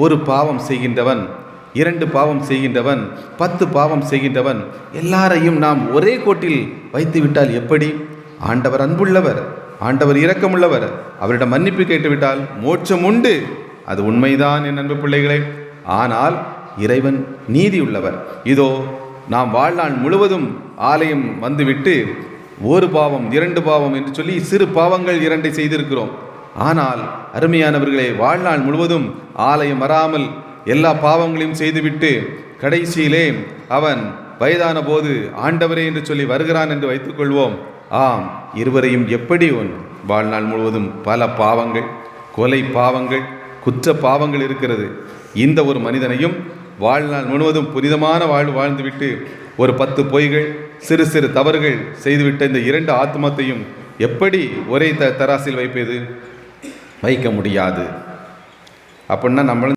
ஒரு பாவம் செய்கின்றவன், 2 பாவம் செய்கின்றவன், 10 பாவம் செய்கின்றவன் எல்லாரையும் நாம் ஒரே கோட்டில் வைத்துவிட்டால் எப்படி? ஆண்டவர் அன்புள்ளவர், ஆண்டவர் இரக்கமுள்ளவர். அவரிடம் மன்னிப்பு கேட்டுவிட்டால் மோட்சம் உண்டு. அது உண்மைதான் என் அன்பு பிள்ளைகளே. ஆனால் இறைவன் நீதியுள்ளவர். இதோ நாம் வாழ்நாள் முழுவதும் ஆலயம் வந்துவிட்டு ஒரு பாவம் 2 பாவம் என்று சொல்லி சிறு பாவங்கள் 2 செய்திருக்கிறோம். ஆனால் அருமையானவர்களே, வாழ்நாள் முழுவதும் ஆலயம் வராமல் எல்லா பாவங்களையும் செய்துவிட்டு கடைசியிலே அவன் வயதான போது ஆண்டவரே என்று சொல்லி வருகிறான் என்று வைத்துக்கொள்வோம். ஆம், இருவரையும் எப்படி வாழ்நாள் முழுவதும் பல பாவங்கள், கொலை பாவங்கள், குற்ற பாவங்கள் இருக்கிறது. இந்த ஒரு மனிதனையும் வாழ்நாள் முழுவதும் புனிதமான வாழ்ந்துவிட்டு ஒரு 10 பொய்கள், சிறு சிறு தவறுகள் செய்துவிட்ட இந்த 2 ஆத்மத்தையும் எப்படி ஒரே தராசில் வைப்பது? வைக்க முடியாது. அப்படின்னா நம்மளும்